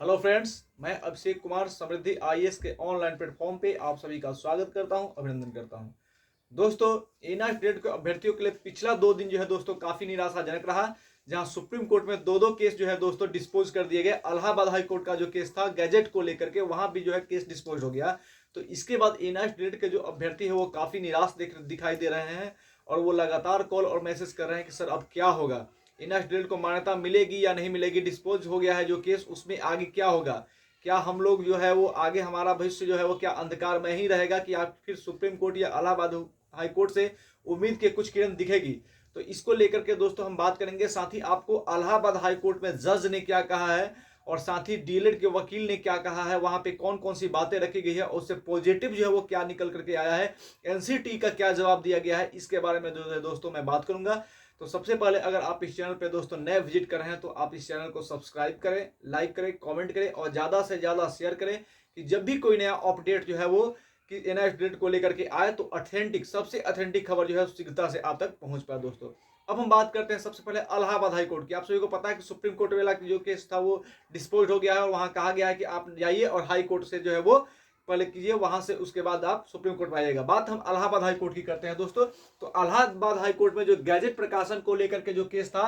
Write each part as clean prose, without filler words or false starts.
Hello friends, मैं अभिषेक कुमार समृद्धि IAS के online platform पे आप सभी का स्वागत करता हूं, अभिनंदन करता हूं। दोस्तों, एनआईएएस ग्रेड के अभ्यर्थियों के लिए पिछला 2 दिन जो है दोस्तों काफी निराशाजनक रहा। जहां सुप्रीम कोर्ट में दो केस जो है दोस्तों डिस्पोज कर दिए गए। इलाहाबाद हाई कोर्ट का जो केस था गैजेट को लेकर के, वहां भी जो है केस डिस्पोज हो गया। तो इसके बाद एनआईएएस ग्रेड के जो अभ्यर्थी है वो काफी निराश दिखाई दे रहे हैं और वो लगातार कॉल और मैसेज कर रहे हैं कि सर अब क्या होगा, एनआईएएस ग्रेड को मान्यता मिलेगी या नहीं मिलेगी। डिस्पोज हो गया है जो केस, उसमें आगे क्या होगा, क्या हम लोग जो है वो आगे हमारा भविष्य जो है वो क्या अंधकार में ही रहेगा कि आप फिर सुप्रीम कोर्ट या इलाहाबाद हाई कोर्ट से उम्मीद के कुछ किरण दिखेगी। तो इसको लेकर के दोस्तों हम बात करेंगे। साथ ही आपको इलाहाबाद हाई कोर्ट में जज ने क्या कहा है और साथ ही डीएलएड के वकील ने क्या कहा है, वहां पे कौन कौन सी बातें रखी गई है, उससे पॉजिटिव जो है वो क्या निकल करके आया है, एनसीटी का क्या जवाब दिया गया है, इसके बारे में जो है दोस्तों मैं बात करूंगा। तो सबसे पहले अगर आप इस चैनल पे दोस्तों नए विजिट कर रहे हैं तो आप इस चैनल को सब्सक्राइब करें, लाइक करें, कमेंट करें और ज़्यादा से ज़्यादा शेयर करें कि जब भी कोई नया अपडेट जो है वो कि एनआईएएस ग्रेड को लेकर के आए तो ऑथेंटिक, सबसे ऑथेंटिक खबर जो है शीघ्रता से आप तक पहुंच पाए। दोस्तों, अब हम बात करते हैं सबसे पहले इलाहाबाद हाई कोर्ट की। आप सभी को पता है कि सुप्रीम कोर्ट वाला जो केस था वो डिस्पोज हो गया है और वहां कहा गया है कि आप जाइए और हाई कोर्ट से जो है वो पहले कीजिए, वहां से उसके बाद आप सुप्रीम कोर्ट में आइएगा। बात हम इलाहाबाद हाई कोर्ट की करते हैं दोस्तों। तो इलाहाबाद हाई कोर्ट में जो गैजेट प्रकाशन को लेकर के जो केस था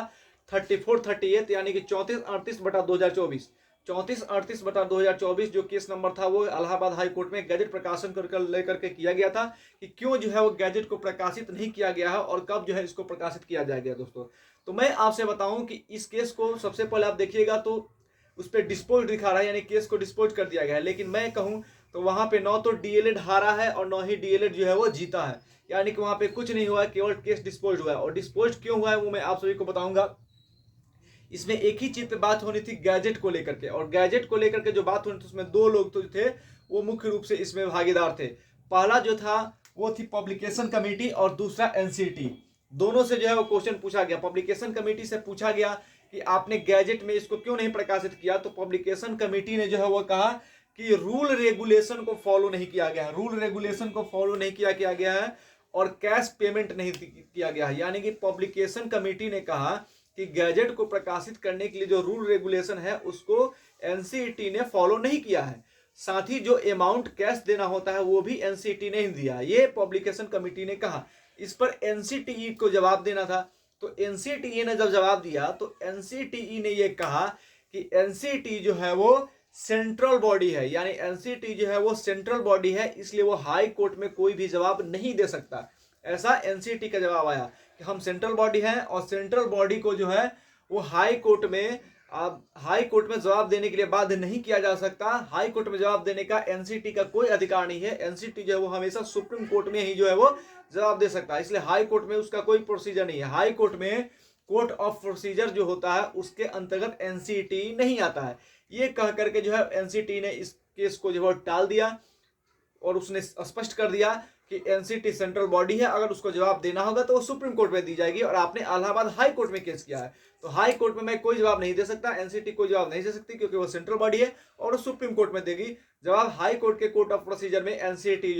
3438 यानी कि 3438/2024, 3438/2024 जो केस नंबर था वो इलाहाबाद हाई कोर्ट में गैजेट प्रकाशन कर लेकर के किया गया था कि क्यों जो है वो गैजेट को प्रकाशित नहीं किया गया है और कब जो है इसको प्रकाशित किया जाएगा। दोस्तों, तो मैं आपसे बताऊं कि इस केस को सबसे पहले आप देखिएगा तो उस पर डिस्पोज दिखा रहा है, यानी केस को डिस्पोज कर दिया गया है। लेकिन मैं कहूं तो वहां पे न तो डीएलएड हारा है और न ही डीएलएड जो है वो जीता है, यानी कि वहां पे कुछ नहीं हुआ है, केवल केस डिस्पोज हुआ है। और डिस्पोज क्यों हुआ है वो मैं आप सभी को बताऊंगा। इसमें एक ही चीज पे बात होनी थी गैजेट को लेकर के, और गैजेट को लेकर के जो बात होनी थी उसमें दो लोग तो थे वो मुख्य रूप से इसमें भागीदार थे। पहला जो था वो थी पब्लिकेशन कमेटी और दूसरा एनसीटी। दोनों से जो है वो क्वेश्चन पूछा गया। पब्लिकेशन कमेटी से पूछा गया कि आपने गैजेट में इसको क्यों नहीं प्रकाशित किया, तो पब्लिकेशन कमेटी ने जो है वो कहा कि रूल रेगुलेशन को फॉलो नहीं किया गया है, रूल रेगुलेशन को फॉलो नहीं किया गया है और कैश पेमेंट नहीं किया गया है। यानी कि पब्लिकेशन कमेटी ने कहा कि गैजेट को प्रकाशित करने के लिए जो रूल रेगुलेशन है उसको एनसीईटी ने फॉलो नहीं किया है। साथ ही जो अमाउंट कैश देना होता है वो भी एनसीईटी ने दिया, ये पब्लिकेशन कमेटी ने कहा। इस पर एनसीटीई को जवाब देना था। तो एनसीटीई ने जब जवाब दिया तो एनसीटीई ने यह कहा कि एनसीटी जो है वो सेंट्रल बॉडी है, यानी एनसीटी जो है वो सेंट्रल बॉडी है, इसलिए वो हाई कोर्ट में कोई भी जवाब नहीं दे सकता। ऐसा एनसीटी का जवाब आया कि हम सेंट्रल बॉडी हैं और सेंट्रल बॉडी को जो है वो हाई कोर्ट में जवाब देने के लिए बाध्य नहीं किया जा सकता। हाई कोर्ट में जवाब देने का एनसीटी का कोई अधिकार नहीं है। एनसीटी जो है वो हमेशा सुप्रीम कोर्ट में ही जो है वो जवाब दे सकता है, इसलिए हाई कोर्ट में उसका कोई प्रोसीजर नहीं है। हाई कोर्ट में कोर्ट ऑफ प्रोसीजर जो होता है उसके अंतर्गत एनसीटी नहीं आता है। ये कह करके जो है एनसीटी ने इस केस को जो है टाल दिया और उसने स्पष्ट कर दिया कि एनसीटी सेंट्रल बॉडी है, अगर उसको जवाब देना होगा तो वो सुप्रीम कोर्ट में दी जाएगी। और आपने इलाहाबाद हाई कोर्ट में केस किया है तो हाई कोर्ट में मैं कोई जवाब नहीं दे सकता, एनसीटी कोई जवाब नहीं दे सकती क्योंकि वो सेंट्रल बॉडी है और वो सुप्रीम कोर्ट में देगी जवाब। हाई कोर्ट के कोर्ट ऑफ प्रोसीजर में एनसीटी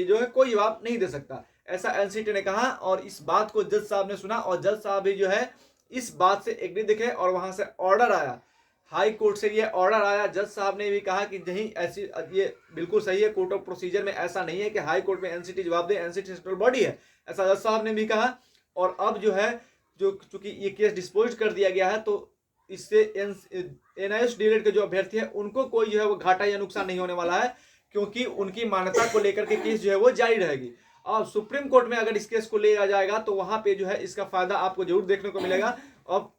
जो है कोई जवाब नहीं दे सकता, ऐसा एनसीटी ने कहा। और इस बात को जज साहब ने सुना और जज साहब भी जो है इस बात से एग्री दिखे और वहां से ऑर्डर आया, हाई कोर्ट से ये ऑर्डर आया। जज साहब ने भी कहा कि नहीं, ऐसी ये बिल्कुल सही है, कोर्ट ऑफ प्रोसीजर में ऐसा नहीं है कि हाई कोर्ट में एनसीटी जवाब दे, एनसीटी सेंट्रल बॉडी है, ऐसा जज साहब ने भी कहा। और अब जो है जो चूंकि ये केस डिस्पोज कर दिया गया है तो इससे एनआईएएस डीएलएड के जो अभ्यर्थी है उनको कोई जो है वो घाटा या नुकसान नहीं होने वाला है, क्योंकि उनकी मान्यता को लेकर के केस जो है वो जारी रहेगी। और सुप्रीम कोर्ट में अगर इस केस को ले जाएगा तो वहां पे जो है इसका फायदा आपको जरूर देखने को मिलेगा। अब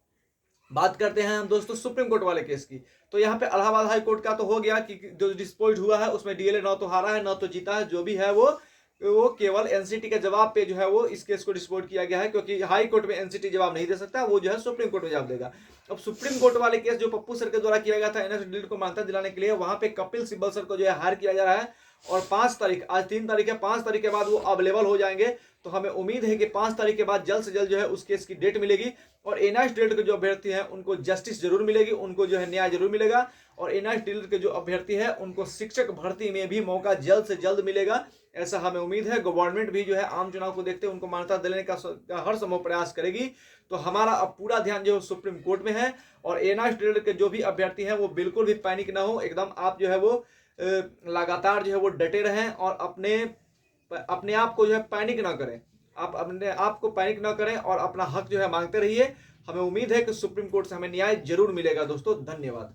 बात करते हैं हम दोस्तों सुप्रीम कोर्ट वाले केस की। तो यहाँ पे इलाहाबाद हाई कोर्ट का तो हो गया कि जो डिस्पोज हुआ है उसमें डीएलएड न तो हारा है न तो जीता है, जो भी है वो केवल एनसीटी के जवाब पे जो है वो इस केस को डिस्पोज किया गया है, क्योंकि हाई कोर्ट में एनसीटी जवाब नहीं दे सकता, वो जो है सुप्रीम कोर्ट में जवाब देगा। अब सुप्रीम कोर्ट वाले केस जो पप्पू सर के द्वारा किया गया था एनआईएएस डीएलएड को मान्यता दिलाने के लिए, वहां पे कपिल सिब्बल सर को जो है हायर किया जा रहा है और 5 तारीख, आज 3 तारीख है, 5 तारीख के बाद वो अवेलेबल हो जाएंगे। तो हमें उम्मीद है कि 5 तारीख के बाद जल्द से जल्द जो है उस केस की डेट मिलेगी और एनआईएस डीएलएड के जो अभ्यर्थी हैं उनको जस्टिस जरूर मिलेगी, उनको जो है न्याय जरूर मिलेगा। और एनआईएस डीएलएड के जो अभ्यर्थी हैं उनको शिक्षक भर्ती में भी मौका जल्द से जल्द मिलेगा, ऐसा हमें उम्मीद है। गवर्नमेंट भी जो है आम चुनाव को देखते उनको मान्यता देने का हर संभव प्रयास करेगी। तो हमारा अब पूरा ध्यान जो है सुप्रीम कोर्ट में है। और एनआईएस डीएलएड के जो भी अभ्यर्थी हैं वो बिल्कुल भी पैनिक ना हो, एकदम आप जो है वो लगातार जो है वो डटे रहें और अपने आप को जो है पैनिक ना करें। आप अपने आप को पैनिक ना करें और अपना हक जो है मांगते रहिए। हमें उम्मीद है कि सुप्रीम कोर्ट से हमें न्याय जरूर मिलेगा। दोस्तों धन्यवाद।